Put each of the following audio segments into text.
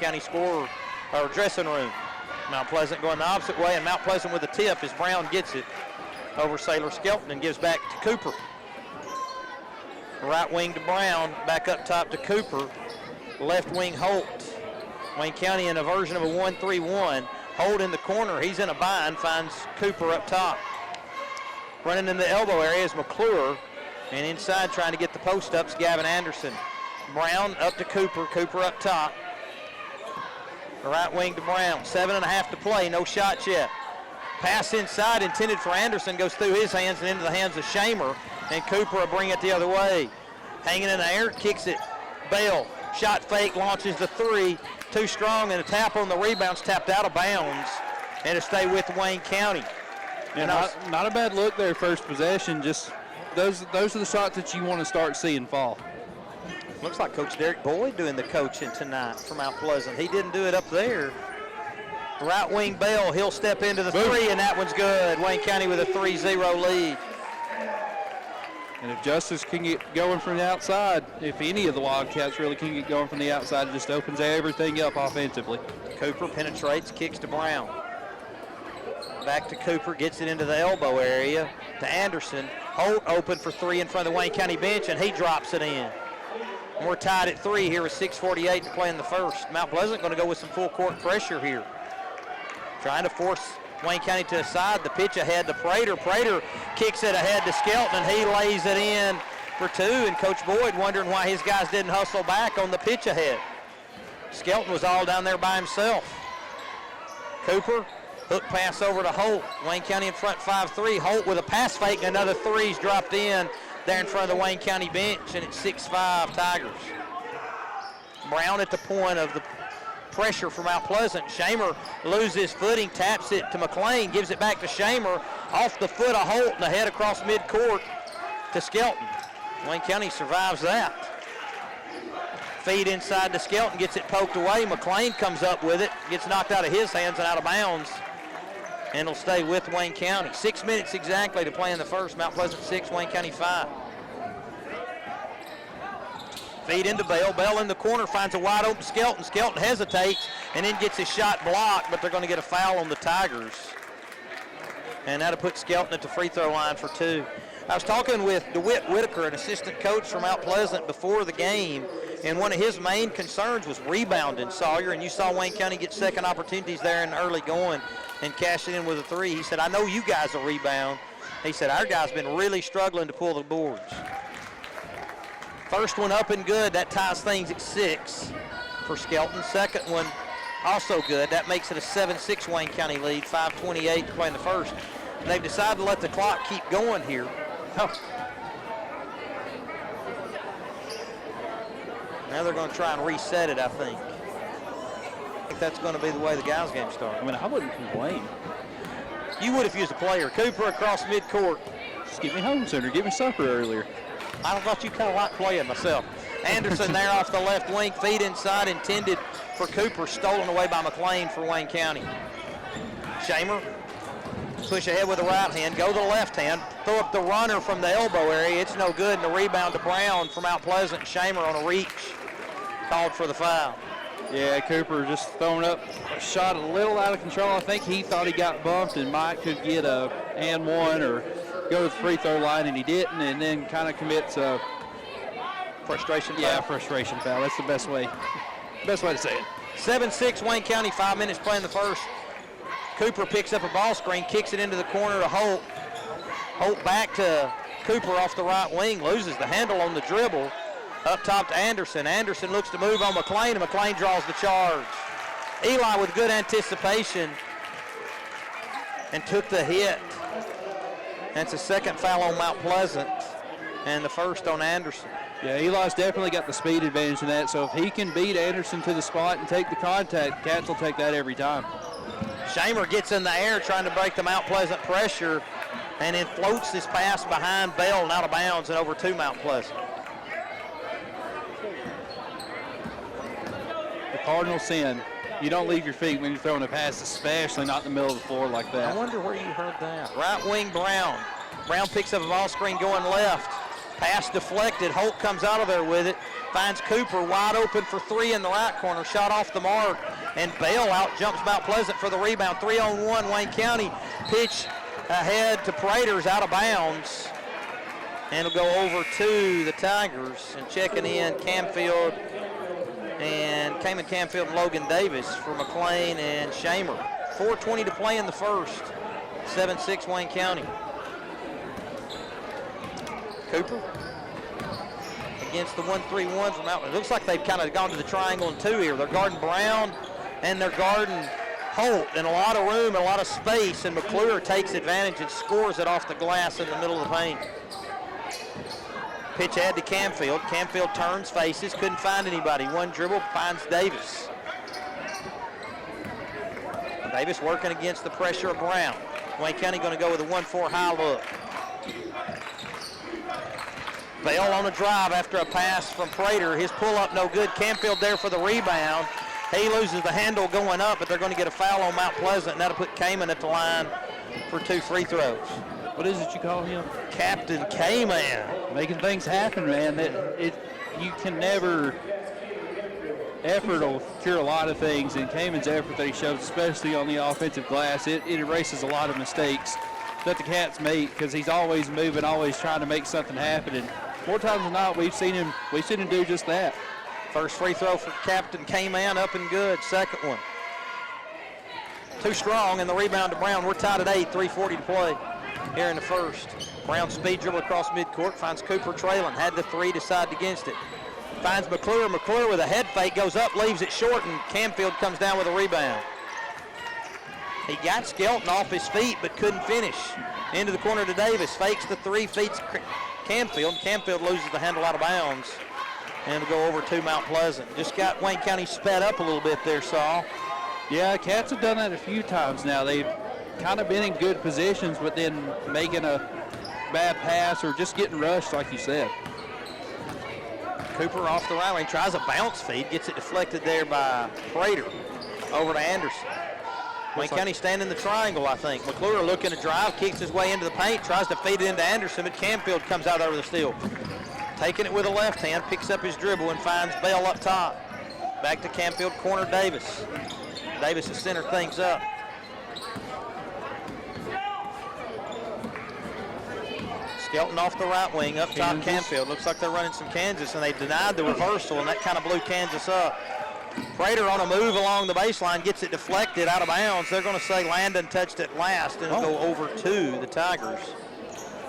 County scorer or dressing room. Mount Pleasant going the opposite way, and Mount Pleasant with a tip as Brown gets it over Sailor Skelton and gives back to Cooper. Right wing to Brown, back up top to Cooper. Left wing Holt. Wayne County in a version of a 1-3-1. Holt in the corner, he's in a bind, finds Cooper up top. Running in the elbow area is McClure, and inside trying to get the post ups, Gavin Anderson. Brown up to Cooper, Cooper up top. Right wing to Brown, 7.5 to play, no shots yet. Pass inside intended for Anderson, goes through his hands and into the hands of Shamer, and Cooper will bring it the other way. Hanging in the air, kicks it, Bell, shot fake, launches the three, too strong, and a tap on the rebounds, tapped out of bounds, and to stay with Wayne County. Yeah, not a bad look there, first possession, just those are the shots that you want to start seeing fall. Looks like Coach Derek Boyd doing the coaching tonight from Mount Pleasant. He didn't do it up there. Right wing Bell, he'll step into the three, and that one's good. Wayne County with a 3-0 lead. And if Justice can get going from the outside, if any of the Wildcats really can get going from the outside, it just opens everything up offensively. Cooper penetrates, kicks to Brown. Back to Cooper, gets it into the elbow area to Anderson. Holt open for three in front of the Wayne County bench, and he drops it in. And we're tied at 3 here with 6:48 to play in the first. Mount Pleasant going to go with some full court pressure here. Trying to force Wayne County to the side. The pitch ahead to Prater. Prater kicks it ahead to Skelton, and he lays it in for two. And Coach Boyd wondering why his guys didn't hustle back on the pitch ahead. Skelton was all down there by himself. Cooper, hook pass over to Holt. Wayne County in front 5-3. Holt with a pass fake, and another three's dropped in there in front of the Wayne County bench, and it's 6-5 Tigers. Brown at the point of the pressure from Mount Pleasant. Shamer loses footing, taps it to McLean, gives it back to Shamer, off the foot of Holt and ahead across midcourt to Skelton. Wayne County survives that. Feed inside to Skelton, gets it poked away. McLean comes up with it, gets knocked out of his hands and out of bounds, and will stay with Wayne County. 6 minutes exactly to play in the first. Mount Pleasant 6, Wayne County 5. Feed into Bell. Bell in the corner finds a wide open Skelton. Skelton hesitates and then gets his shot blocked, but they're going to get a foul on the Tigers. And that'll put Skelton at the free throw line for two. I was talking with DeWitt Whitaker, an assistant coach from Mount Pleasant, before the game, and one of his main concerns was rebounding, Sawyer, and you saw Wayne County get second opportunities there in the early going and cash it in with a three. He said, I know you guys will rebound. He said, our guys been really struggling to pull the boards. First one up and good. That ties things at 6 for Skelton. Second one also good. That makes it a 7-6 Wayne County lead, 5:28 to play in the first. And they've decided to let the clock keep going here. Oh. Now they're going to try and reset it, I think. I think that's going to be the way the guys' game starts. I mean, I wouldn't complain. You would if you was a player. Cooper across midcourt. Just get me home sooner. Get me supper earlier. I thought you kind of liked playing myself. Anderson there off the left wing, feed inside, intended for Cooper, stolen away by McLean for Wayne County. Shamer, push ahead with the right hand, go to the left hand, throw up the runner from the elbow area. It's no good, and the rebound to Brown from Mount Pleasant. Shamer on a reach, called for the foul. Yeah, Cooper just throwing up a shot a little out of control. I think he thought he got bumped and Mike could get a and one or go to the free throw line, and he didn't, and then kind of commits a frustration foul. Yeah, frustration foul. That's the best way to say it. 7-6 Wayne County, 5 minutes playing the first. Cooper picks up a ball screen, kicks it into the corner to Holt. Holt back to Cooper off the right wing, loses the handle on the dribble. Up top to Anderson. Anderson looks to move on McLean, and McLean draws the charge. Eli with good anticipation and took the hit. That's a second foul on Mount Pleasant and the first on Anderson. Yeah, Eli's definitely got the speed advantage in that, so if he can beat Anderson to the spot and take the contact, Cats will take that every time. Shamer gets in the air trying to break the Mount Pleasant pressure and then floats this pass behind Bell and out of bounds and over to Mount Pleasant. The cardinal sin. You don't leave your feet when you're throwing a pass, especially not in the middle of the floor like that. I wonder where you heard that. Right wing Brown. Brown picks up a ball screen going left. Pass deflected. Holt comes out of there with it. Finds Cooper wide open for three in the right corner. Shot off the mark. And Bell out jumps Mount Pleasant for the rebound. 3-on-1 Wayne County. Pitch ahead to Prater's out of bounds. And it'll go over to the Tigers. And checking in Camfield and Cayman Camfield and Logan Davis for McLean and Shamer. 4:20 to play in the first. 7-6 Wayne County. Cooper against the 1-3-1 from out. It looks like they've kind of gone to the triangle and two here. They're guarding Brown and they're guarding Holt, and a lot of room and a lot of space, and McClure takes advantage and scores it off the glass in the middle of the paint. Pitch ahead to Camfield. Camfield turns, faces, couldn't find anybody. One dribble, finds Davis. Davis working against the pressure of Brown. Wayne County going to go with a 1-4 high look. Bell on a drive after a pass from Prater. His pull-up no good. Camfield there for the rebound. He loses the handle going up, but they're going to get a foul on Mount Pleasant, and that'll put Cayman at the line for 2 free throws. What is it you call him? Captain Cayman. Making things happen, man. You can never, effort will cure a lot of things, and Cayman's effort that he shows, especially on the offensive glass, it erases a lot of mistakes that the Cats make, because he's always moving, always trying to make something happen, and more times than not, we've seen him do just that. First free throw for Captain Cayman, up and good. Second one. Too strong, and the rebound to Brown. We're tied at 8, 3:40 to play here in the first. Brown speed dribble across midcourt, finds Cooper trailing, had the three, decided against it. Finds McClure. McClure with a head fake, goes up, leaves it short, and Camfield comes down with a rebound. He got Skelton off his feet, but couldn't finish. Into the corner to Davis, fakes the three, feeds Camfield. Camfield loses the handle out of bounds, and it'll go over to Mount Pleasant. Just got Wayne County sped up a little bit there, Saul. Yeah, Cats have done that a few times now. They've kind of been in good positions, but then making a bad pass or just getting rushed, like you said. Cooper off the right wing, tries a bounce feed, gets it deflected there by Prater. Over to Anderson. Wayne County standing in the triangle, I think. McClure looking to drive, kicks his way into the paint, tries to feed it into Anderson, but Camfield comes out there with a steal. Taking it with a left hand, picks up his dribble and finds Bell up top. Back to Camfield, corner Davis. Davis has centered things up. Skelton off the right wing, up top Camfield. Looks like they're running some Kansas, and they denied the reversal, and that kind of blew Kansas up. Prater on a move along the baseline, gets it deflected out of bounds. They're going to say Landon touched it last, and it'll go over to the Tigers.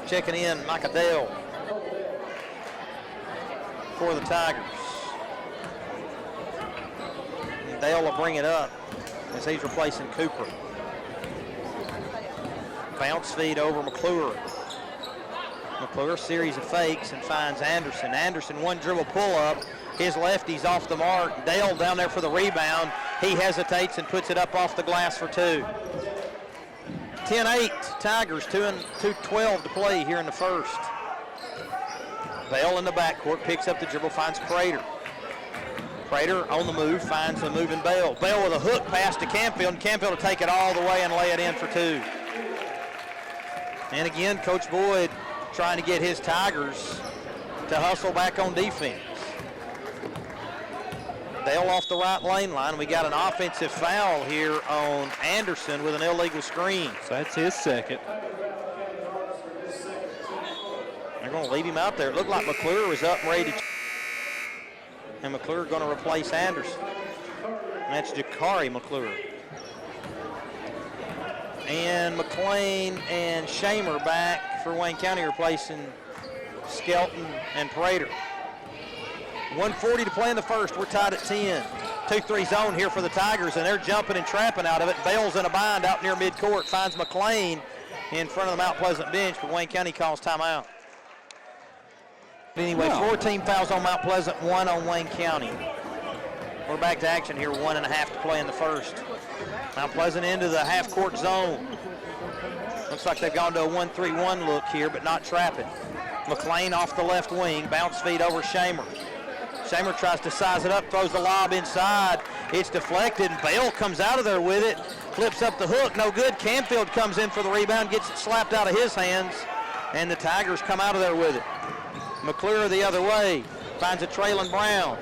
Checking in, Micah Dale for the Tigers. And Dale will bring it up as he's replacing Cooper. Bounce feed over McClure. McClure, series of fakes, and finds Anderson. Anderson, one dribble pull-up. His lefty's off the mark. Dale down there for the rebound. He hesitates and puts it up off the glass for two. 10-8, Tigers, 2:12 to play here in the first. Bell in the backcourt, picks up the dribble, finds Prater. Prater on the move, finds the moving Bell. Bell with a hook pass to Camfield, and Camfield will take it all the way and lay it in for two. And again, Coach Boyd trying to get his Tigers to hustle back on defense. Dale off the right lane line. We got an offensive foul here on Anderson with an illegal screen. So that's his second. They're going to leave him out there. It looked like McClure was up and ready to. And McClure going to replace Anderson. And that's Jakari McClure. And McLean and Shamer back for Wayne County, replacing Skelton and Prater. 1:40 to play in the first. We're tied at 10. 2-3 zone here for the Tigers, and they're jumping and trapping out of it. Bell's in a bind out near midcourt. Finds McLean in front of the Mount Pleasant bench, but Wayne County calls timeout. Anyway, 14 fouls on Mount Pleasant, 1 on Wayne County. We're back to action here, 1.5 to play in the first. Mount Pleasant into the half-court zone. Looks like they've gone to a 1-3-1 look here, but not trapping. McLean off the left wing, bounce feed over Shamer. Shamer tries to size it up, throws the lob inside. It's deflected, and Bell comes out of there with it. Flips up the hook, no good. Camfield comes in for the rebound, gets it slapped out of his hands, and the Tigers come out of there with it. McClure the other way. Finds a trailing Brown.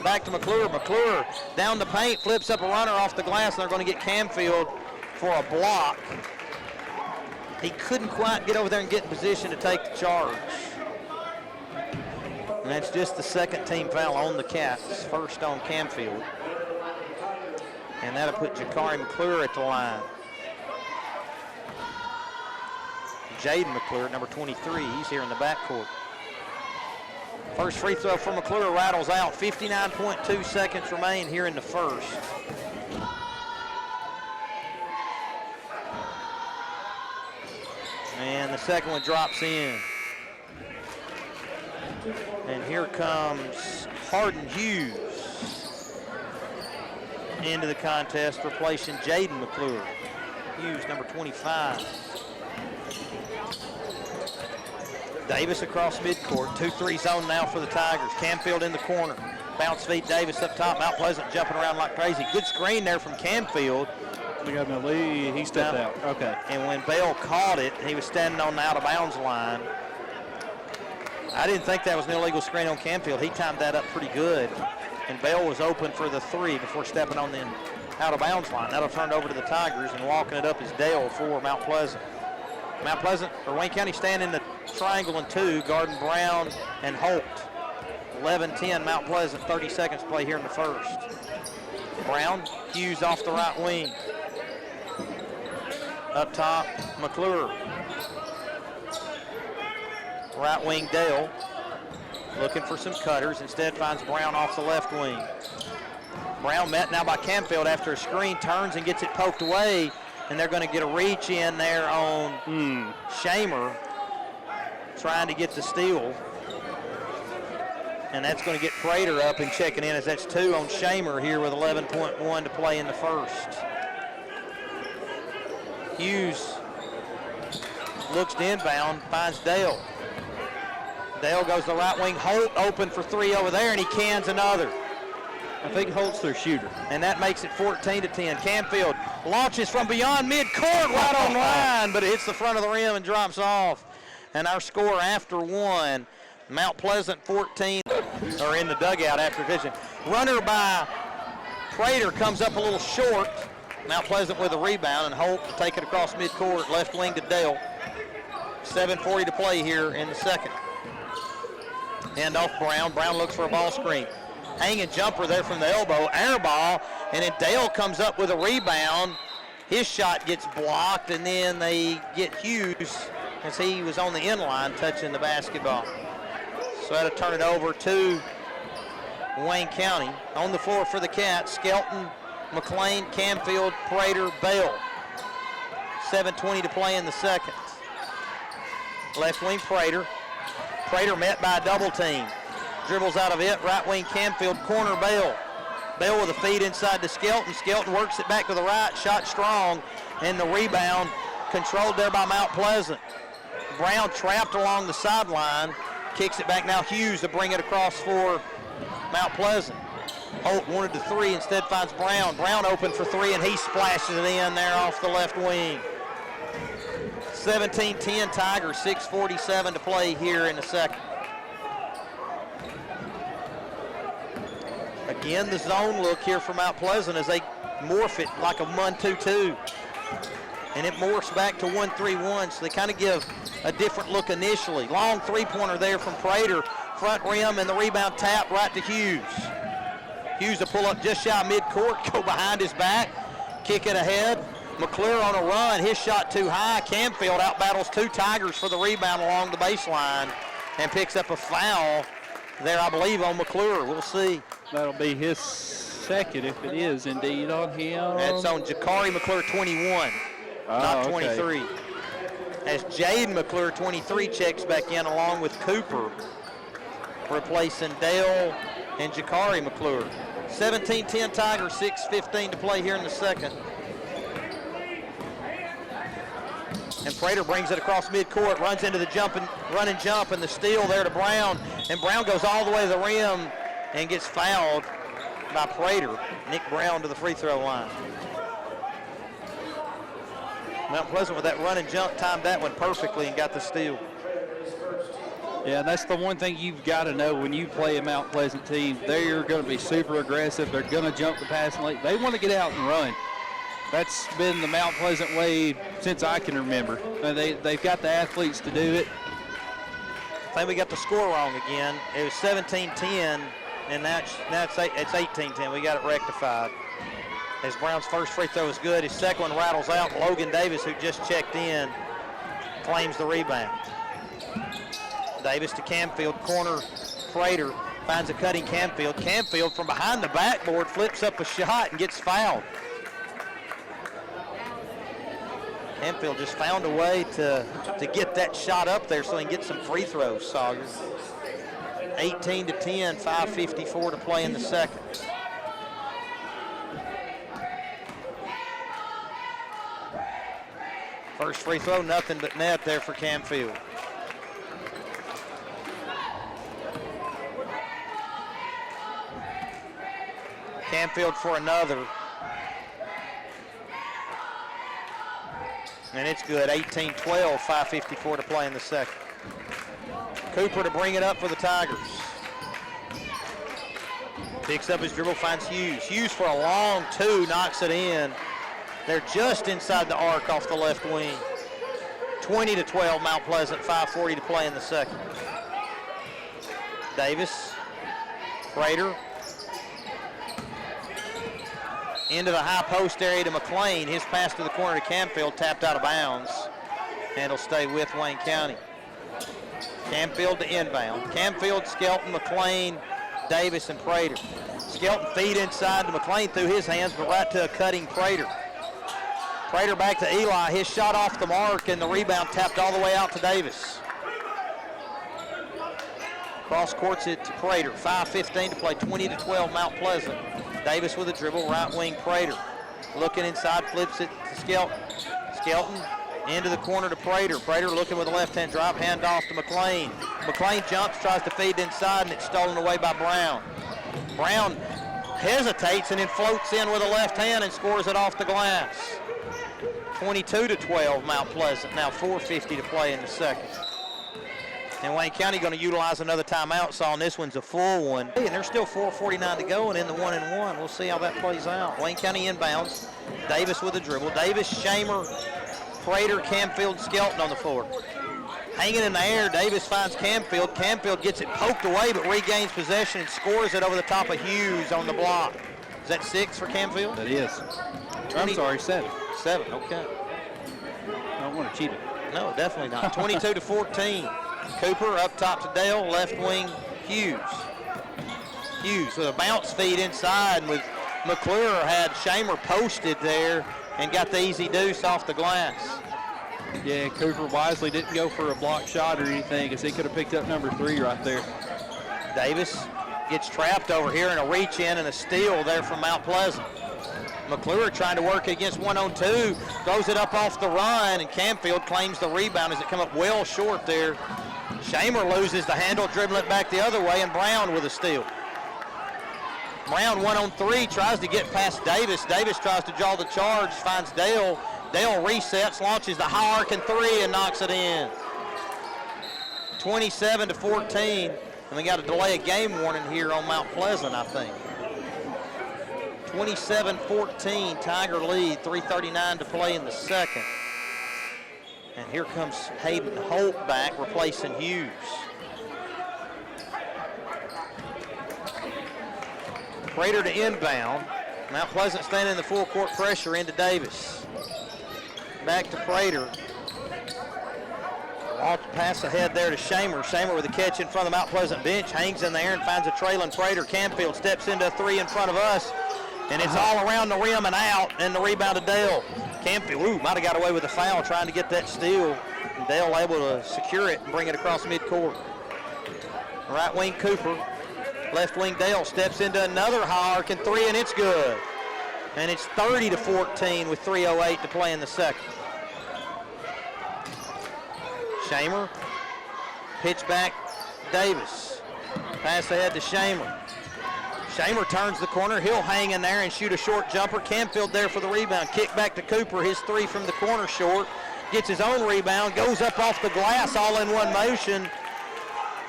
Back to McClure. McClure down the paint, flips up a runner off the glass, and they're going to get Canfield for a block. He couldn't quite get over there and get in position to take the charge. And that's just the second team foul on the Cats, first on Canfield. And that'll put Jakari McClure at the line. Jaden McClure, number 23, he's here in the backcourt. First free throw for McClure rattles out. 59.2 seconds remain here in the first. And the second one drops in. And here comes Harden Hughes into the contest, replacing Jaden McClure. Hughes, number 25. Davis across midcourt. 2-3 zone now for the Tigers. Canfield in the corner. Bounce feed Davis up top. Mount Pleasant jumping around like crazy. Good screen there from Canfield. We got in the lead. He stepped out. Okay. And when Bell caught it, he was standing on the out-of-bounds line. I didn't think that was an illegal screen on Canfield. He timed that up pretty good. And Bell was open for the three before stepping on the out-of-bounds line. That'll turn it over to the Tigers, and walking it up is Dale for Mount Pleasant. Mount Pleasant, or Wayne County, stand in the triangle in two, guarding Brown and Holt. 11-10 Mount Pleasant, 30 seconds to play here in the first. Brown, Hughes off the right wing. Up top, McClure. Right wing, Dale. Looking for some cutters. Instead finds Brown off the left wing. Brown met now by Canfield after a screen, turns and gets it poked away. And they're going to get a reach in there on Shamer, trying to get the steal. And that's going to get Prater up and checking in, as that's 2 on Shamer here with 11.1 to play in the first. Hughes looks to inbound, finds Dale. Dale goes to the right wing. Holt open for 3 over there, and he cans another. I think Holt's their shooter. And that makes it 14-10. Canfield launches from beyond midcourt, right on line, but it hits the front of the rim and drops off. And our score after 1, Mount Pleasant 14, or in the dugout after vision. Runner by Prater comes up a little short. Mount Pleasant with a rebound, and Holt to take it across midcourt, left wing to Dale. 7:40 to play here in the second. Hand off Brown. Brown looks for a ball screen. Hanging jumper there from the elbow, air ball, and then Dale comes up with a rebound. His shot gets blocked, and then they get Hughes as he was on the end line touching the basketball. So that'll turn it over to Wayne County. On the floor for the Cats, Skelton, McLean, Canfield, Prater, Bell. 7:20 to play in the second. Left wing Prater. Prater met by a double team. Dribbles out of it, right wing Canfield, corner Bell. Bell with a feed inside to Skelton. Skelton works it back to the right, shot strong, and the rebound controlled there by Mount Pleasant. Brown trapped along the sideline, kicks it back now Hughes to bring it across for Mount Pleasant. Holt wanted the 3, instead finds Brown. Brown open for 3, and he splashes it in there off the left wing. 17-10 Tigers, 6:47 to play here in the second. Again, the zone look here for Mount Pleasant as they morph it like a 1-2-2. And it morphs back to 1-3-1, so they kind of give a different look initially. Long three-pointer there from Prater. Front rim and the rebound tap right to Hughes. Hughes to pull up just shy of midcourt, go behind his back, kick it ahead. McClure on a run, his shot too high. Canfield outbattles 2 Tigers for the rebound along the baseline and picks up a foul there, I believe, on McClure. We'll see. That'll be his second, if it is indeed on him. That's on Jakari McClure, 21, not 23. Okay. As Jaden McClure, 23, checks back in along with Cooper, replacing Dale and Jakari McClure. 17-10 Tigers, 6:15 to play here in the second. And Prater brings it across midcourt, runs into the run and jump, and the steal there to Brown. And Brown goes all the way to the rim and gets fouled by Prater. Nick Brown to the free throw line. Mount Pleasant with that run and jump timed that one perfectly and got the steal. Yeah, that's the one thing you've got to know when you play a Mount Pleasant team. They're going to be super aggressive. They're going to jump the passing lane. They want to get out and run. That's been the Mount Pleasant way since I can remember. They've got the athletes to do it. I think we got the score wrong again. It was 17-10, and now it's 18-10. We got it rectified. As Brown's first free throw is good, his second one rattles out. Logan Davis, who just checked in, claims the rebound. Davis to Camfield, corner, Prater finds a cutting Camfield. Camfield from behind the backboard flips up a shot and gets fouled. Camfield just found a way to get that shot up there so he can get some free throws, Sawyer. 18-10, 5:54 to play in the second. First free throw, nothing but net there for Camfield. Camfield for another. And it's good, 18-12, 5:54 to play in the second. Cooper to bring it up for the Tigers. Picks up his dribble, finds Hughes. Hughes for a long two, knocks it in. They're just inside the arc off the left wing. 20-12, Mount Pleasant, 5:40 to play in the second. Davis, Prater. Into the high post area to McLean. His pass to the corner to Camfield, tapped out of bounds. And it'll stay with Wayne County. Camfield to inbound. Camfield, Skelton, McLean, Davis, and Prater. Skelton feed inside to McLean through his hands, but right to a cutting Prater. Prater back to Eli. His shot off the mark, and the rebound tapped all the way out to Davis. Cross courts it to Prater. 5:15 to play, 20-12 Mount Pleasant. Davis with a dribble, right wing Prater. Looking inside, flips it to Skelton. Skelton into the corner to Prater. Prater looking with a left-hand drop, hand off to McLean. McLean jumps, tries to feed inside, and it's stolen away by Brown. Brown hesitates and then floats in with a left hand and scores it off the glass. 22-12 Mount Pleasant, now 4:50 to play in the second. And Wayne County going to utilize another timeout, so on this one's a full one. And there's still 4:49 to go and in the 1-and-1. We'll see how that plays out. Wayne County inbounds. Davis with a dribble. Davis, Shamer, Prater, Camfield, Skelton on the floor. Hanging in the air, Davis finds Camfield. Camfield gets it poked away but regains possession and scores it over the top of Hughes on the block. Is that 6 for Camfield? That is. I'm sorry, 7. 7, okay. I don't want to cheat it. No, definitely not. 22-14. Cooper up top to Dale, left wing Hughes. Hughes with a bounce feed inside with McClure had Shamer posted there and got the easy deuce off the glass. Yeah, Cooper wisely didn't go for a block shot or anything because he could have picked up number 3 right there. Davis gets trapped over here and a reach in and a steal there from Mount Pleasant. McClure trying to work against 1-on-2, throws it up off the run, and Camfield claims the rebound as it come up well short there. Shamer loses the handle, dribbling it back the other way, and Brown with a steal. Brown 1-on-3, tries to get past Davis. Davis tries to draw the charge, finds Dale. Dale resets, launches the high arcing 3 and knocks it in. 27-14, and we got a delay of game warning here on Mount Pleasant, I think. 27-14, Tiger lead, 3:39 to play in the second. And here comes Hayden Holt back, replacing Hughes. Prater to inbound. Mount Pleasant standing in the full court pressure into Davis. Back to Prater. Pass ahead there to Shamer. Shamer with a catch in front of the Mount Pleasant bench. Hangs in the air and finds a trailing Prater. Camfield steps into a 3 in front of us. And it's all around the rim and out, and the rebound to Dale. Camfield, might have got away with a foul trying to get that steal. And Dale able to secure it and bring it across midcourt. Right wing Cooper, left wing Dale steps into another high arcing 3, and it's good. And it's 30-14 with 3:08 to play in the second. Shamer, pitch back Davis. Pass ahead to Shamer. Shamer turns the corner. He'll hang in there and shoot a short jumper. Camfield there for the rebound. Kick back to Cooper. His 3 from the corner short. Gets his own rebound. Goes up off the glass all in one motion.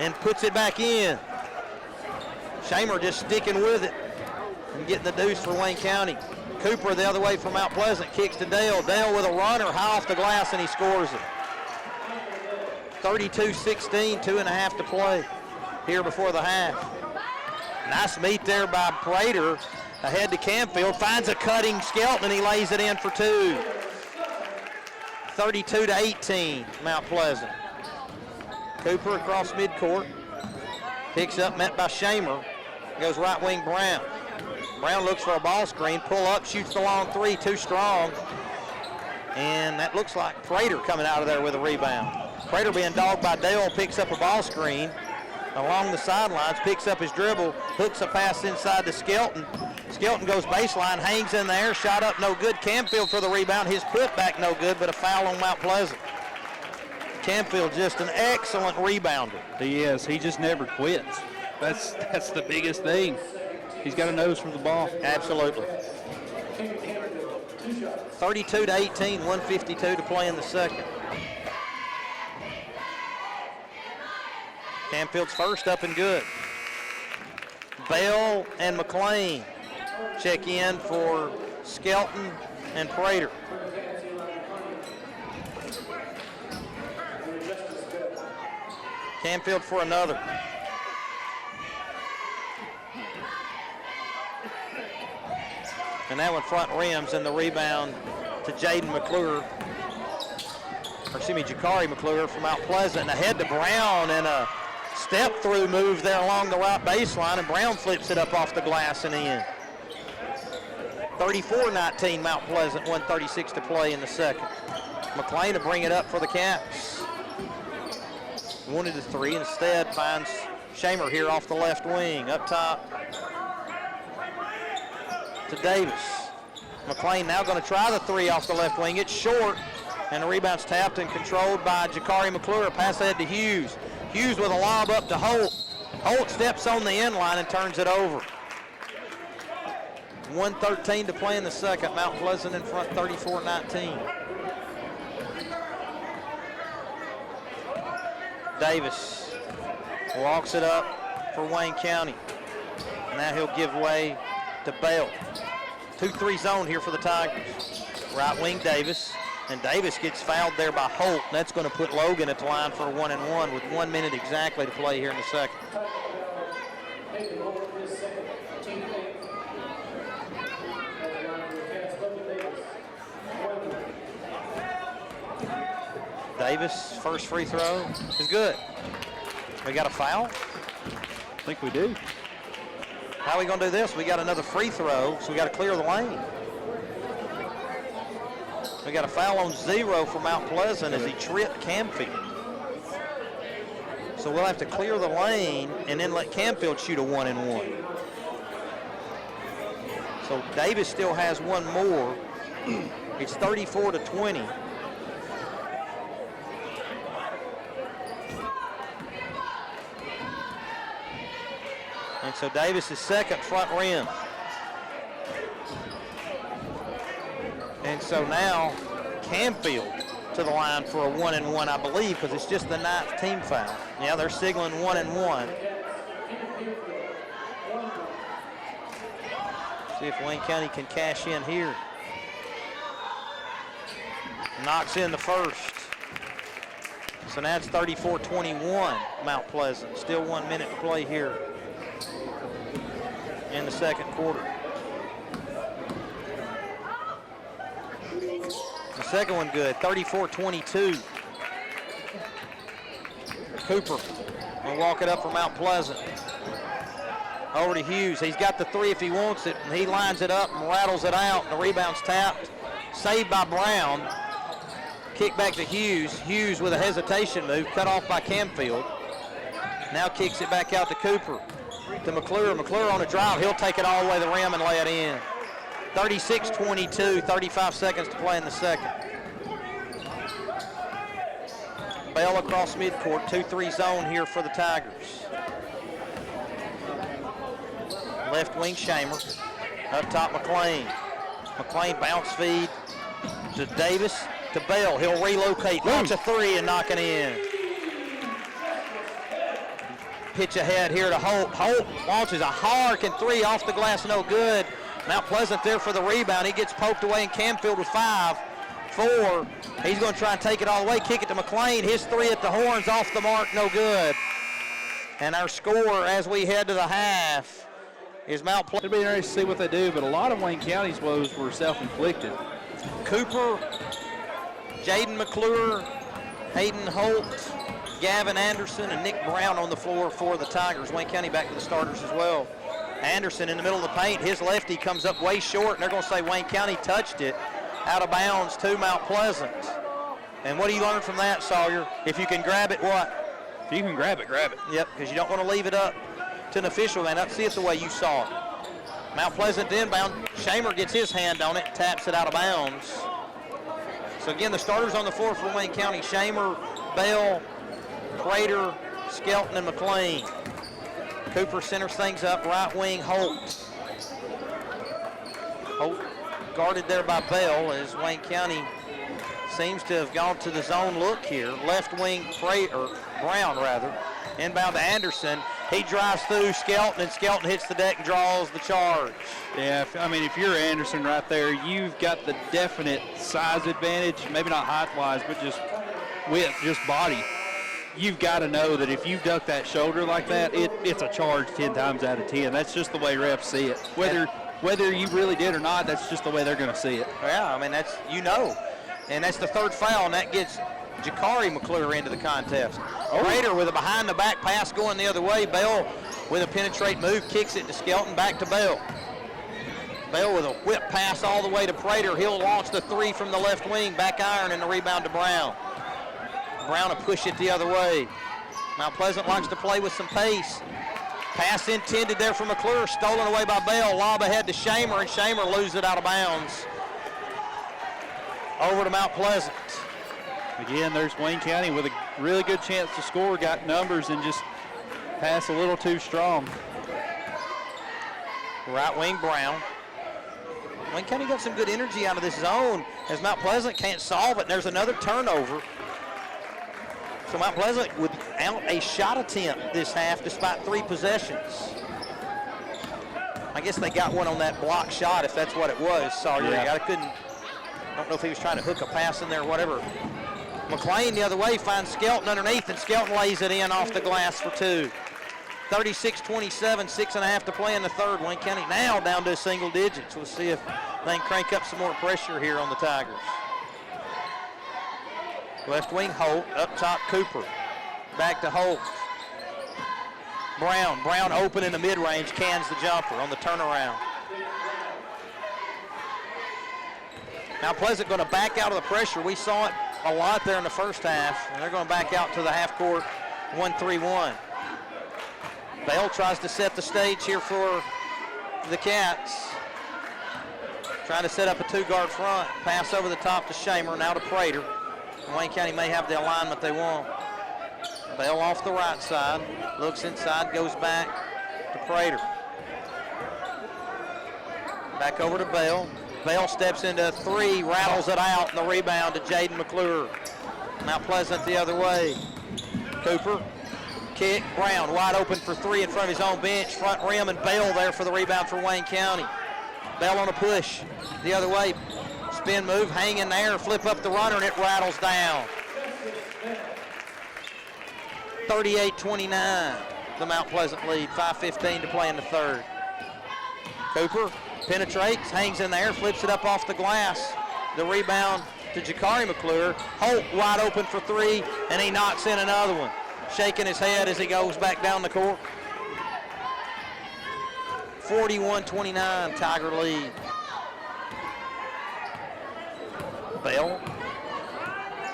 and puts it back in. Shamer just sticking with it and getting the deuce for Wayne County. Cooper the other way from Mount Pleasant, kicks to Dale. Dale with a runner high off the glass, and he scores it. 32-16, 2.5 to play here before the half. Nice meet there by Prater. Ahead to Canfield, finds a cutting Skelton, and he lays it in for two. 32-18, Mount Pleasant. Cooper across midcourt. Picks up, met by Shamer. Goes right wing Brown. Brown looks for a ball screen, pull up, shoots the long three, too strong. And that looks like Prater coming out of there with a rebound. Prater being dogged by Dale, picks up a ball screen along the sidelines, picks up his dribble, hooks a pass inside to Skelton. Skelton goes baseline, hangs in the air, shot up no good. Canfield for the rebound, his putback no good, but a foul on Mount Pleasant. Canfield just an excellent rebounder. He is. He just never quits. That's the biggest thing. He's got a nose for the ball. Absolutely. 32-18, 1:52 to play in the second. Canfield's first up and good. Bell and McLean check in for Skelton and Prater. Canfield for another. And that one front rims, and the rebound to Jaden McClure. Or excuse me, Jakari McClure from Mount Pleasant. Ahead to Brown, and a step-through move there along the right baseline, and Brown flips it up off the glass and in. 34-19 Mount Pleasant, 1:36 to play in the second. McLean to bring it up for the Cats. Wanted a three, instead finds Shamer here off the left wing. Up top to Davis. McLean now going to try the three off the left wing. It's short, and the rebound's tapped and controlled by Jakari McClure. Pass ahead to Hughes. Hughes with a lob up to Holt. Holt steps on the end line and turns it over. 1:13 to play in the second. Mount Pleasant in front, 34-19. Davis walks it up for Wayne County. Now he'll give way to Bell. 2-3 zone here for the Tigers. Right wing Davis, and Davis gets fouled there by Holt. That's going to put Logan at the line for a 1-and-1 with 1 minute exactly to play here in the second. Davis, first free throw is good. We got a foul? I think we do. How are we going to do this? We got another free throw, so we got to clear the lane. We got a foul on 0 for Mount Pleasant as he tripped Canfield. So we'll have to clear the lane and then let Canfield shoot a 1-and-1. So Davis still has one more. It's 34-20. And so Davis is second front rim. And so now Canfield to the line for a 1-and-1, I believe, because it's just the 9th team foul. Yeah, they're signaling 1-and-1. See if Wayne County can cash in here. Knocks in the first. So now it's 34-21 Mount Pleasant. Still 1 minute to play here in the second quarter. The second one good, 34-22. Cooper will walk it up for Mount Pleasant. Over to Hughes. He's got the three if he wants it, and he lines it up and rattles it out. The rebound's tapped. Saved by Brown. Kick back to Hughes. Hughes with a hesitation move, cut off by Canfield. Now kicks it back out to Cooper. To McClure. McClure on a drive. He'll take it all the way to the rim and lay it in. 36-22, 35 seconds to play in the second. Bell across midcourt, 2-3 zone here for the Tigers. Left wing Shamer. Up top McLean. McLean bounce feed to Davis, to Bell. He'll relocate, launch a three and knock it in. pitch ahead here to Holt. Holt launches a harking three off the glass, no good. Mount Pleasant there for the rebound. He gets poked away, and Camfield with 5, 4. He's going to try and take it all the way, kick it to McLean. His three at the horns, off the mark, no good. And our score as we head to the half is Mount Pleasant. It'll be interesting to see what they do, but a lot of Wayne County's woes were self-inflicted. Cooper, Jaden McClure, Hayden Holt, Gavin Anderson, and Nick Brown on the floor for the Tigers. Wayne County back to the starters as well. Anderson in the middle of the paint. His lefty comes up way short, and they're going to say Wayne County touched it out of bounds to Mount Pleasant. And what do you learn from that, Sawyer? If you can grab it, what? If you can grab it, grab it. Yep, because you don't want to leave it up to an official man. See it the way you saw it. Mount Pleasant inbound. Shamer gets his hand on it, taps it out of bounds. So again, the starters on the floor for Wayne County: Shamer, Bell, Prater, Skelton, and McLean. Cooper centers things up, right wing Holt. Holt guarded there by Bell as Wayne County seems to have gone to the zone look here. Left wing Brown rather. Inbound to Anderson. He drives through Skelton, and Skelton hits the deck and draws the charge. Yeah, if you're Anderson right there, you've got the definite size advantage, maybe not height-wise, but just width, just body. You've got to know that if you duck that shoulder like that, it's a charge 10 times out of 10. That's just the way refs see it. Whether you really did or not, that's just the way they're going to see it. Yeah, I mean, that's, and that's the third foul, and that gets Jakari McClure into the contest. Prater with a behind-the-back pass going the other way. Bell with a penetrate move, kicks it to Skelton, back to Bell. Bell with a whip pass all the way to Prater. He'll launch the three from the left wing, back iron, and the rebound to Brown. Brown will push it the other way. Mount Pleasant likes to play with some pace. Pass intended there for McClure, stolen away by Bell. Lob ahead to Shamer, and Shamer loses it out of bounds. Over to Mount Pleasant. Again, there's Wayne County with a really good chance to score, got numbers, and just pass a little too strong. Right wing Brown. Wayne County got some good energy out of this zone as Mount Pleasant can't solve it. And there's another turnover. So Mount Pleasant without a shot attempt this half despite 3 possessions. I guess they got one on that block shot if that's what it was. Sorry, yeah. I don't know if he was trying to hook a pass in there or whatever. McLean the other way finds Skelton underneath, and Skelton lays it in off the glass for 2. 36-27, 6.5 to play in the third. Wayne County now down to single digits. We'll see if they can crank up some more pressure here on the Tigers. Left wing Holt, up top Cooper. Back to Holt. Brown open in the mid-range, cans the jumper on the turnaround. Now Pleasant going to back out of the pressure. We saw it a lot there in the first half, and they're going to back out to the half court 1-3-1. Bell tries to set the stage here for the Cats. Trying to set up a 2-guard front. Pass over the top to Shamer, now to Prater. Wayne County may have the alignment they want. Bell off the right side, looks inside, goes back to Prater. Back over to Bell. Bell steps into a 3, rattles it out, and the rebound to Jaden McClure. Mount Pleasant the other way. Cooper, kick, Brown wide open for 3 in front of his own bench, front rim, and Bell there for the rebound for Wayne County. Bell on a push the other way. Spin move, hang in there, flip up the runner, and it rattles down. 38-29, the Mount Pleasant lead, 5:15 to play in the third. Cooper penetrates, hangs in there, flips it up off the glass. The rebound to Jakari McClure. Holt wide open for 3, and he knocks in another one. Shaking his head as he goes back down the court. 41-29, Tiger lead. Bell,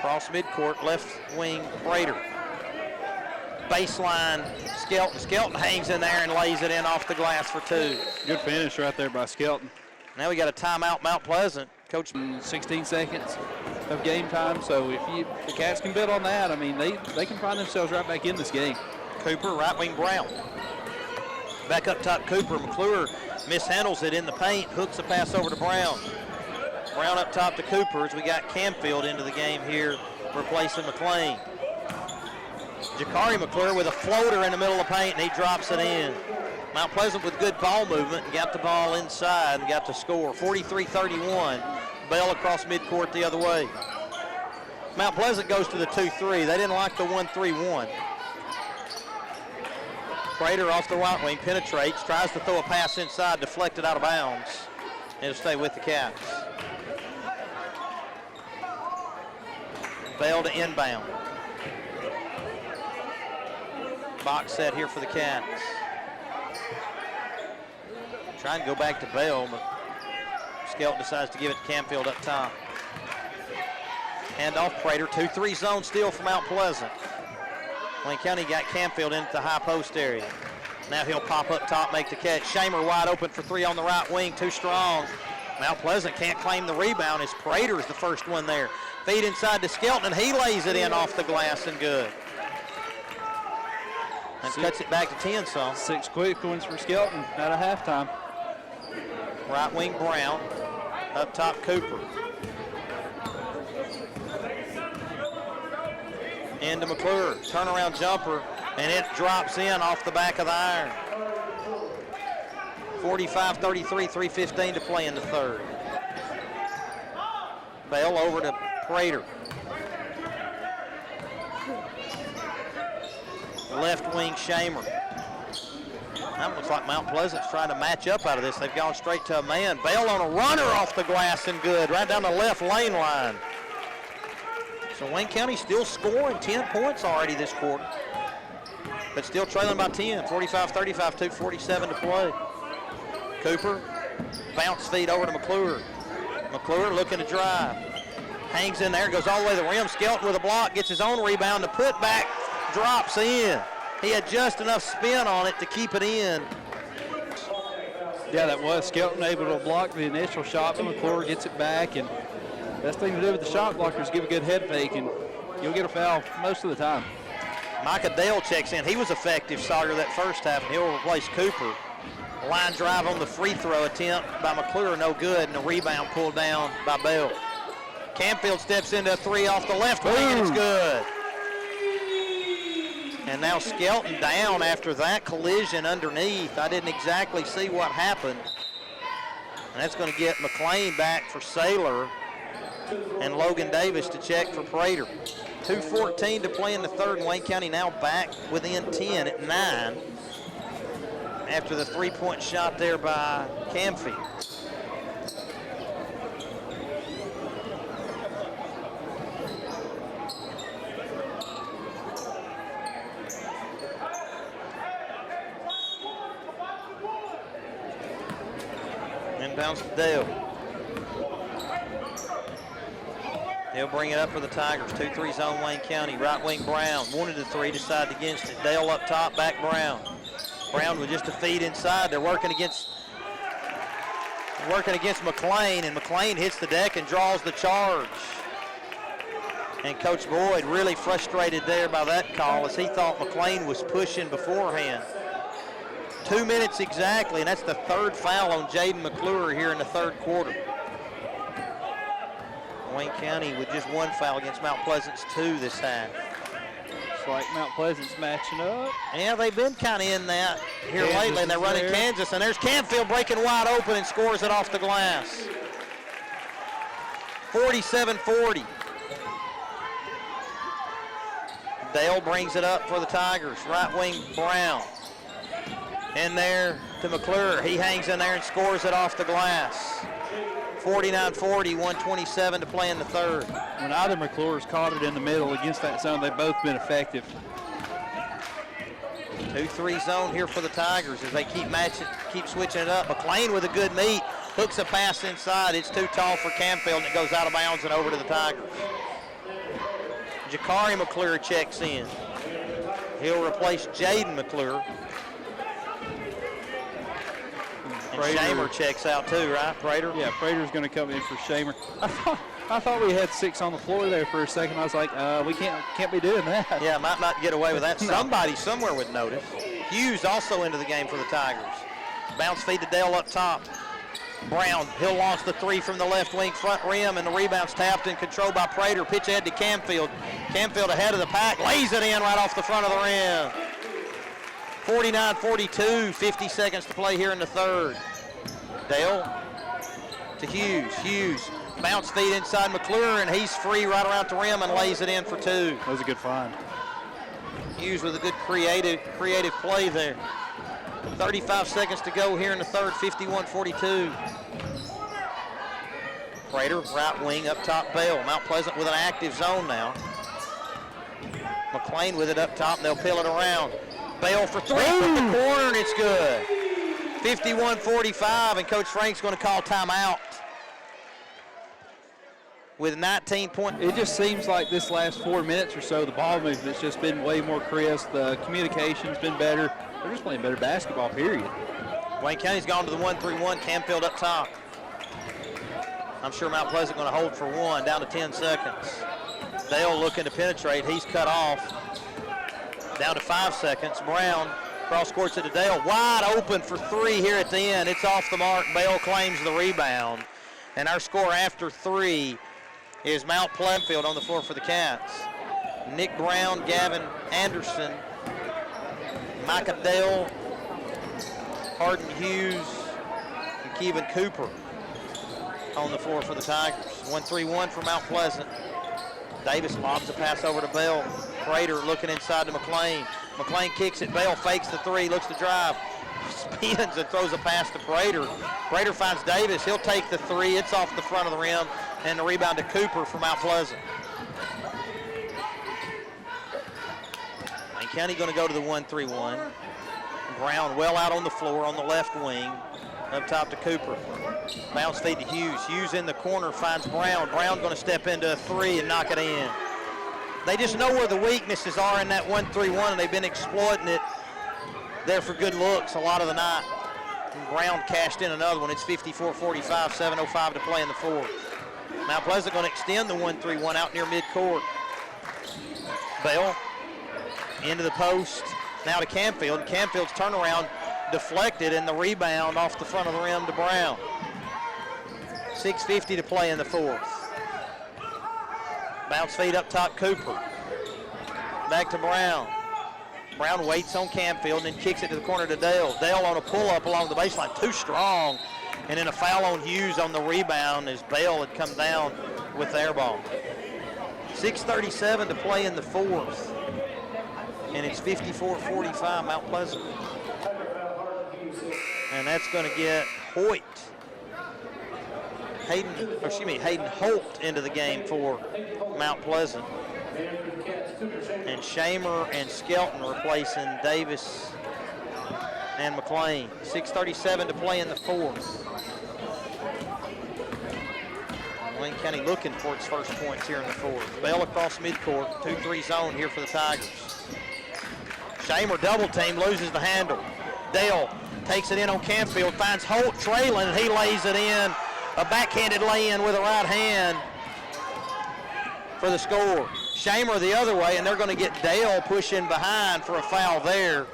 cross midcourt, left wing Prater. Baseline, Skelton. Skelton hangs in there and lays it in off the glass for 2. Good finish right there by Skelton. Now we got a timeout, Mount Pleasant. Coach, 16 seconds of game time, so if the Cats can build on that, I mean, they can find themselves right back in this game. Cooper, right wing Brown. Back up top, Cooper. McClure mishandles it in the paint, hooks a pass over to Brown. Brown up top to Cooper as we got Camfield into the game here, replacing McLean. Jakari McClure with a floater in the middle of the paint, and he drops it in. Mount Pleasant with good ball movement and got the ball inside and got the score. 43-31. Bell across midcourt the other way. Mount Pleasant goes to the 2-3. They didn't like the 1-3-1. Prater off the right wing, penetrates, tries to throw a pass inside, deflected out of bounds. It'll stay with the Cats. Bell to inbound. Box set here for the Cats. Trying to go back to Bell, but Skelton decides to give it to Canfield up top. Hand off Prater, 2-3 zone steal from Mount Pleasant. Wayne County got Canfield into the high post area. Now he'll pop up top, make the catch. Shamer wide open for three on the right wing, too strong. Mount Pleasant can't claim the rebound as Prater is the first one there. Feed inside to Skelton, and he lays it in off the glass and good. And cuts it back to 10 some. 6 quick ones for Skelton out of halftime. Right wing Brown, up top Cooper. Into McClure, turnaround jumper, and it drops in off the back of the iron. 45-33, 3:15 to play in the third. Bell over to Prater. Left wing Shamer. That looks like Mount Pleasant's trying to match up out of this. They've gone straight to a man. Bell on a runner off the glass and good, right down the left lane line. So Wayne County still scoring 10 points already this quarter, but still trailing by 10, 45-35, 2:47 to play. Cooper, bounce feed over to McClure. McClure looking to drive. Hangs in there, goes all the way to the rim. Skelton with a block, gets his own rebound. The putback drops in. He had just enough spin on it to keep it in. Yeah, that was Skelton able to block the initial shot, but McClure gets it back, and best thing to do with the shot blocker is give a good head fake, and you'll get a foul most of the time. Micah Dale checks in. He was effective Sawyer that first half, and he'll replace Cooper. Line drive on the free throw attempt by McClure, no good, and a rebound pulled down by Bell. Canfield steps into a three off the left wing, and it's good. And now Skelton down after that collision underneath. I didn't exactly see what happened. And that's going to get McLean back for Saylor and Logan Davis to check for Prater. 2:14 to play in the third, and Wayne County now back within 10 at 9 after the three-point shot there by Canfield. Inbounds to Dale. He'll bring it up for the Tigers. 2-3 zone Wayne County. Right wing Brown wanted the three, decided against it. Dale up top, back Brown. Brown with just a feed inside. They're working against McLean, and McLean hits the deck and draws the charge. And Coach Boyd really frustrated there by that call, as he thought McLean was pushing beforehand. 2 minutes exactly, and that's the third foul on Jaden McClure here in the third quarter. Wayne County with just one foul against Mount Pleasant's 2 this half. It's like Mount Pleasant's matching up. Yeah, they've been kind of in that here lately, and they're running there. Kansas, and there's Canfield breaking wide open and scores it off the glass. 47-40. Dale brings it up for the Tigers. Right wing Brown. In there to McClure. He hangs in there and scores it off the glass. 49-40, 1:27 to play in the third. When either McClure's caught it in the middle against that zone, they've both been effective. 2-3 zone here for the Tigers as they keep switching it up. McLean with a good meet, hooks a pass inside. It's too tall for Canfield, and it goes out of bounds and over to the Tigers. Jakari McClure checks in. He'll replace Jaden McClure. And Shamer checks out too, right, Prater? Yeah, Prater's going to come in for Shamer. I thought we had 6 on the floor there for a second. I was like, we can't be doing that. Yeah, might not get away with that. No. Somebody somewhere would notice. Hughes also into the game for the Tigers. Bounce feed to Dale up top. Brown, he'll launch the three from the left wing front rim, and the rebound's tapped and controlled by Prater. Pitch ahead to Canfield. Canfield ahead of the pack, lays it in right off the front of the rim. 49-42, 50 seconds to play here in the third. Dale to Hughes. Hughes, bounce feed inside McClure, and he's free right around the rim and lays it in for two. That was a good find. Hughes with a good creative play there. 35 seconds to go here in the third, 51-42. Prater, right wing, up top, Bell. Mount Pleasant with an active zone now. McLean with it up top, and they'll peel it around. Bell for three from the corner, and it's good. 51-45, and Coach Frank's going to call timeout. With 19 points. It just seems like this last 4 minutes or so, the ball movement's just been way more crisp. The communication's been better. They're just playing better basketball, period. Wayne County's gone to the 1-3-1, Canfield up top. I'm sure Mount Pleasant going to hold for one, down to 10 seconds. Dale looking to penetrate, he's cut off. Down to 5 seconds, Brown cross courts it to Dale, wide open for three here at the end. It's off the mark, Bale claims the rebound. And our score after three is Mount Pleasant on the floor for the Cats. Nick Brown, Gavin Anderson, Micah Dale, Harden Hughes, and Kevin Cooper on the floor for the Tigers. 1-3-1 for Mount Pleasant. Davis lobs a pass over to Bell. Prater looking inside to McLean. McLean kicks it, Bell fakes the three, looks to drive. Spins and throws a pass to Prater. Prater finds Davis, he'll take the three, it's off the front of the rim, and the rebound to Cooper from Mount Pleasant. Wayne County going to go to the 1-3-1. Brown well out on the floor on the left wing. Up top to Cooper. Bounce feed to Hughes. Hughes in the corner finds Brown. Brown going to step into a three and knock it in. They just know where the weaknesses are in that 1-3-1, and they've been exploiting it there for good looks a lot of the night. And Brown cashed in another one. It's 54-45, 7:05 to play in the fourth. Mount Pleasant going to extend the 1-3-1 out near midcourt. Bell into the post. Now to Canfield. Canfield's turnaround deflected, and the rebound off the front of the rim to Brown. 6:50 to play in the fourth. Bounce feed up top, Cooper. Back to Brown. Brown waits on Canfield and then kicks it to the corner to Dale. Dale on a pull-up along the baseline, too strong. And then a foul on Hughes on the rebound as Bale had come down with the air ball. 6:37 to play in the fourth. And it's 54-45 Mount Pleasant. And that's going to get Hayden Holt into the game for Mount Pleasant. And Shamer and Skelton replacing Davis and McLean. 6:37 to play in the fourth. Wayne County looking for its first points here in the fourth. Bell across midcourt, 2-3 zone here for the Tigers. Shamer double team, loses the handle. Dale takes it in on Canfield, finds Holt trailing, and he lays it in. A backhanded lay-in with a right hand for the score. Shamer the other way, and they're going to get Dale pushing behind for a foul there.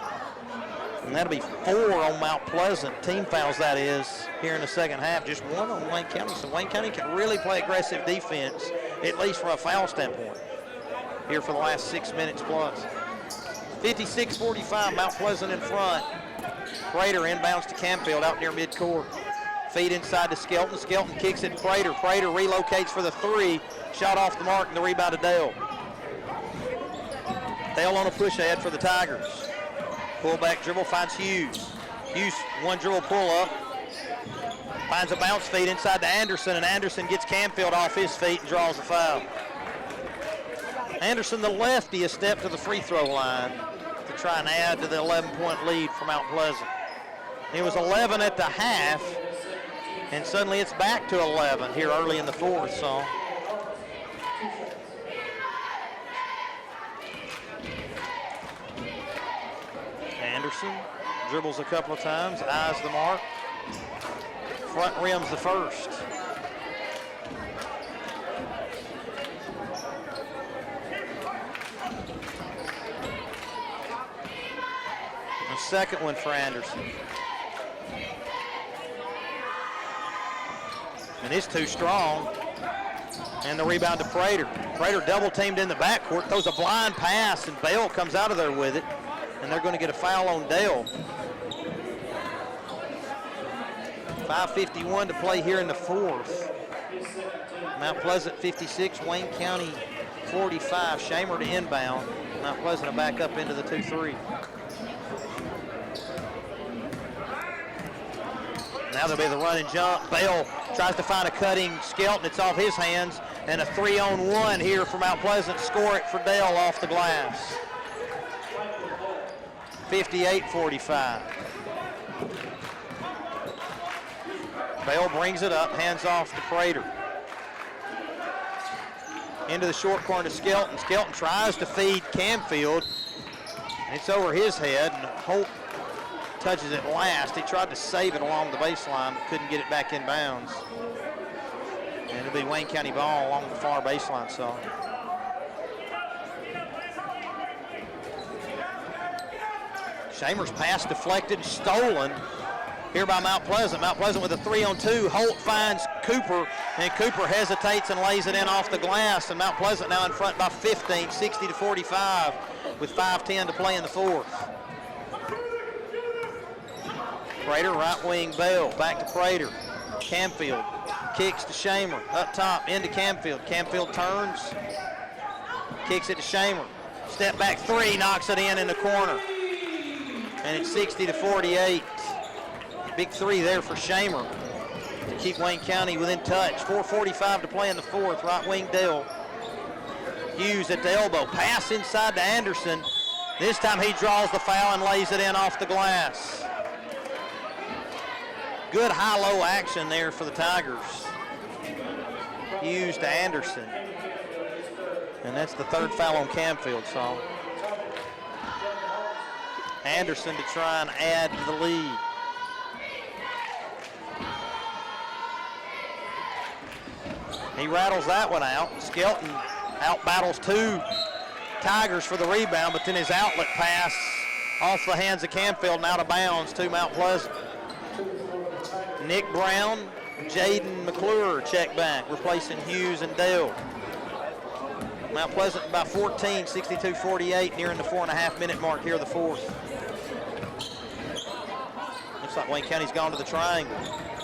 And that'll be 4 on Mount Pleasant. Team fouls, that is, here in the second half. Just 1 on Wayne County. So Wayne County can really play aggressive defense, at least from a foul standpoint, here for the last 6 minutes plus. 56-45, Mount Pleasant in front. Prater inbounds to Canfield out near midcourt. Feed inside to Skelton. Skelton kicks it to Prater. Prater relocates for the three. Shot off the mark and the rebound to Dale. Dale on a push ahead for the Tigers. Pull back dribble finds Hughes. Hughes one dribble pull up. Finds a bounce feed inside to Anderson, and Anderson gets Canfield off his feet and draws a foul. Anderson, the lefty, has stepped to the free throw line to try and add to the 11-point lead for Mount Pleasant. It was 11 at the half, and suddenly it's back to 11 here early in the fourth. So Anderson dribbles a couple of times, eyes the mark. Front rim's the first. A second one for Anderson. and it's too strong. And the rebound to Prater. Prater double teamed in the backcourt, throws a blind pass, and Bell comes out of there with it. And they're going to get a foul on Dale. 5:51 to play here in the fourth. Mount Pleasant 56, Wayne County 45. Shamer to inbound. Mount Pleasant to back up into the 2-3. Now there'll be the run and jump. Bell tries to find a cutting Skelton. It's off his hands. And a 3-on-1 here for Mount Pleasant. Score it for Dale off the glass. 58-45. Bell brings it up, hands off to Prater. Into the short corner to Skelton. Skelton tries to feed Camfield. It's over his head, and Holt touches it last. He tried to save it along the baseline, but couldn't get it back in bounds. And it'll be Wayne County ball along the far baseline side. Shamer's pass deflected and stolen here by Mount Pleasant. Mount Pleasant with a 3-on-2. Holt finds Cooper, and Cooper hesitates and lays it in off the glass. And Mount Pleasant now in front by 15, 60-45, with 5:10 to play in the fourth. Prater, right wing Bell, back to Prater. Camfield kicks to Shamer, up top, into Camfield. Camfield turns, kicks it to Shamer. Step back three, knocks it in the corner. And it's 60-48. Big three there for Shamer to keep Wayne County within touch. 4:45 to play in the fourth. Right wing Dale. Hughes at the elbow. Pass inside to Anderson. This time he draws the foul and lays it in off the glass. Good high-low action there for the Tigers. Hughes to Anderson. And that's the third foul on Camfield, so. Anderson to try and add to the lead. He rattles that one out. Skelton out battles two Tigers for the rebound, but then his outlet pass off the hands of Camfield and out of bounds to Mount Pleasant. Nick Brown, Jaden McClure check back, replacing Hughes and Dale. Mount Pleasant by 14, 62-48, nearing the 4.5-minute mark here of the fourth. Looks like Wayne County's gone to the triangle.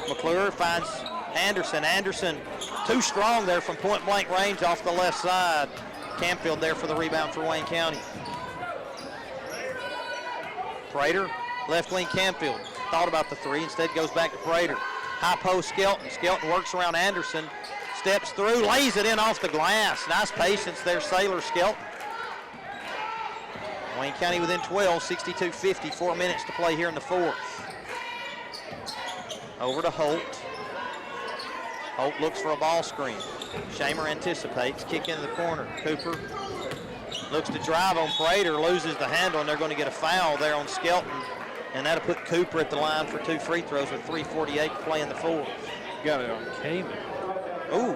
McClure finds Anderson. Anderson too strong there from point blank range off the left side. Camfield there for the rebound for Wayne County. Prater, left wing Camfield. Thought about the three, instead goes back to Prater. High post Skelton. Skelton works around Anderson, steps through, lays it in off the glass. Nice patience there, Sailor Skelton. Wayne County within 12, 62-50, 4 minutes to play here in the fourth. Over to Holt. Holt looks for a ball screen. Shamer anticipates, kick into the corner. Cooper looks to drive on Prater, loses the handle, and they're going to get a foul there on Skelton. And that'll put Cooper at the line for two free throws with 3:48 to play in the fourth. Got it on Kamen. Ooh,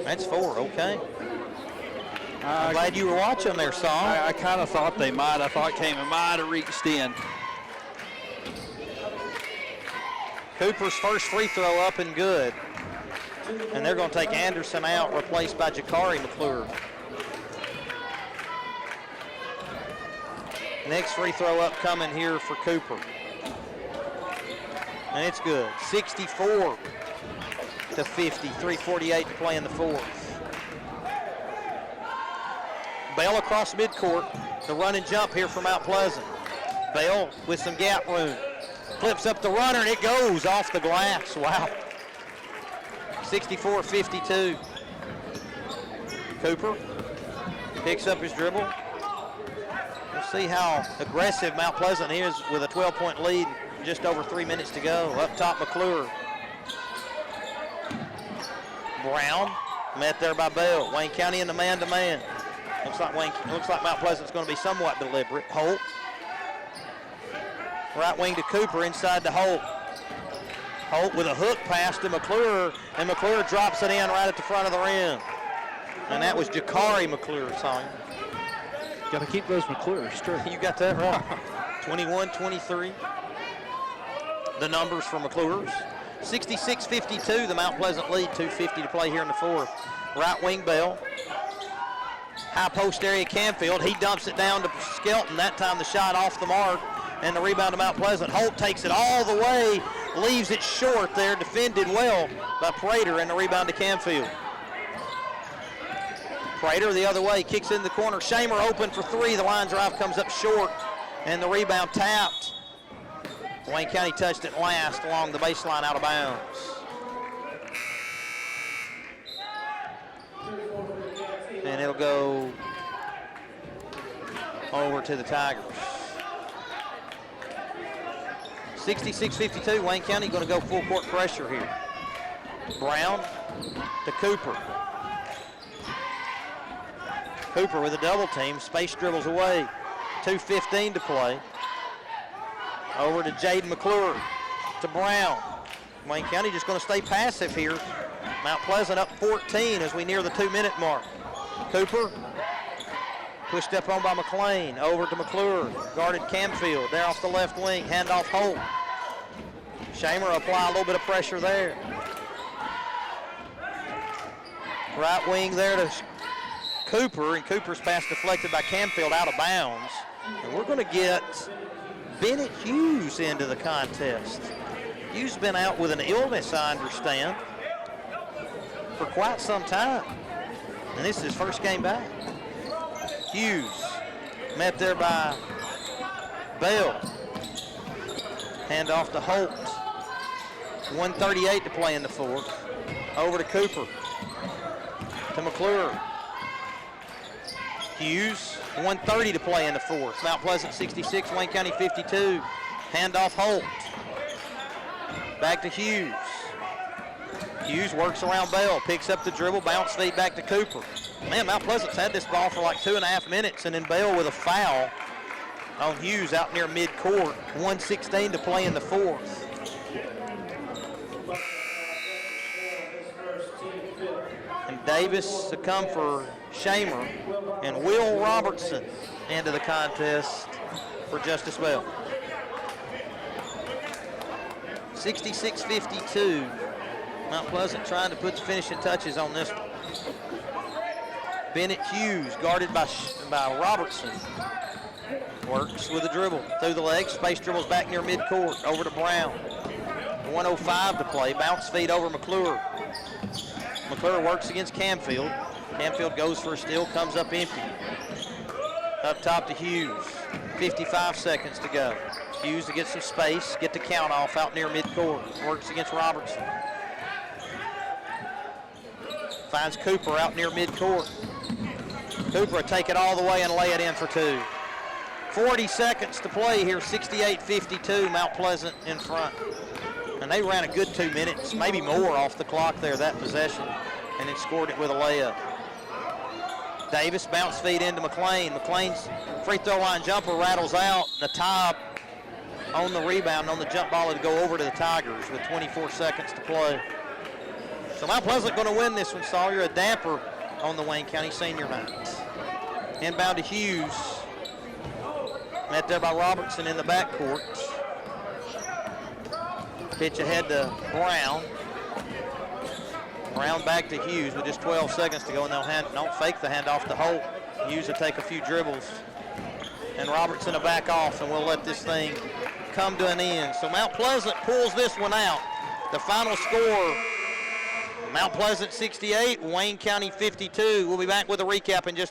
that's four, okay. I'm glad you were watching there, Saul. I kind of thought they might. I thought Kamen might have reached in. Cooper's first free throw up and good. And they're going to take Anderson out, replaced by Jakari McClure. Next free throw up coming here for Cooper. And it's good. 64-50, 3:48 to play in the fourth. Bell across midcourt. The run and jump here from Mount Pleasant. Bell with some gap room. Flips up the runner, and it goes off the glass. Wow. 64-52. Cooper picks up his dribble. We'll see how aggressive Mount Pleasant is with a 12-point lead, just over 3 minutes to go. Up top, McClure. Brown met there by Bell. Wayne County in the man-to-man. Looks like Mount Pleasant's going to be somewhat deliberate. Holt. Right wing to Cooper, inside to Holt. Holt with a hook pass to McClure, and McClure drops it in right at the front of the rim. And that was Jakari McClure, son. Got to keep those McClures straight. You got that right. 21-23. The numbers for McClure's. 66-52, the Mount Pleasant lead, 2:50 to play here in the fourth. Right wing Bell. High post area Canfield. He dumps it down to Skelton. That time the shot off the mark, and the rebound to Mount Pleasant. Holt takes it all the way, leaves it short there, defended well by Prater, and the rebound to Canfield. Prater the other way, kicks in the corner. Shamer open for three. The line drive comes up short, and the rebound tapped. Wayne County touched it last along the baseline, out of bounds. And it'll go over to the Tigers. 66-52, Wayne County going to go full court pressure here. Brown to Cooper. Cooper with a double team, space dribbles away. 2:15 to play. Over to Jaden McClure, to Brown. Wayne County just going to stay passive here. Mount Pleasant up 14 as we near the 2-minute mark. Cooper pushed up on by McLean. Over to McClure, guarded Canfield. There off the left wing, handoff Holt. Shamer apply a little bit of pressure there. Right wing there to Cooper, and Cooper's pass deflected by Canfield, out of bounds. And we're going to get Bennett Hughes into the contest. Hughes been out with an illness, I understand, for quite some time. And this is his first game back. Hughes met there by Bell. Hand off to Holt. 1:38 to play in the fourth. Over to Cooper. To McClure. Hughes, 1:30 to play in the fourth. Mount Pleasant 66, Wayne County 52. Handoff Holt. Back to Hughes. Hughes works around Bell, picks up the dribble, bounce feed back to Cooper. Man, Mount Pleasant's had this ball for like 2.5 minutes, and then Bell with a foul on Hughes out near midcourt. 1:16 to play in the fourth. And Davis to come for Shamer, and Will Robertson into the contest for Justice Bell. 66-52. Mount Pleasant trying to put the finishing touches on this one. Bennett Hughes guarded by Robertson. Works with a dribble through the legs, space dribbles back near midcourt, over to Brown. 1:05 to play, bounce feed over McClure. McClure works against Canfield. Canfield goes for a steal, comes up empty. Up top to Hughes. 55 seconds to go. Hughes to get some space, get the count off out near midcourt. Works against Robertson. Finds Cooper out near midcourt. Cooper will take it all the way and lay it in for two. 40 seconds to play here, 68-52, Mount Pleasant in front. And they ran a good 2 minutes, maybe more off the clock there, that possession, and then scored it with a layup. Davis bounce feed into McLean. McLean's free throw line jumper rattles out. Natab on the rebound, on the jump ball to go over to the Tigers with 24 seconds to play. So Mount Pleasant going to win this one, Sawyer. A damper on the Wayne County senior night. Inbound to Hughes. Met there by Robertson in the backcourt. Pitch ahead to Brown. Brown back to Hughes with just 12 seconds to go, and don't fake the handoff to Holt. Hughes will take a few dribbles. And Robertson will back off, and we'll let this thing come to an end. So Mount Pleasant pulls this one out. The final score, Mount Pleasant 68, Wayne County 52. We'll be back with a recap in just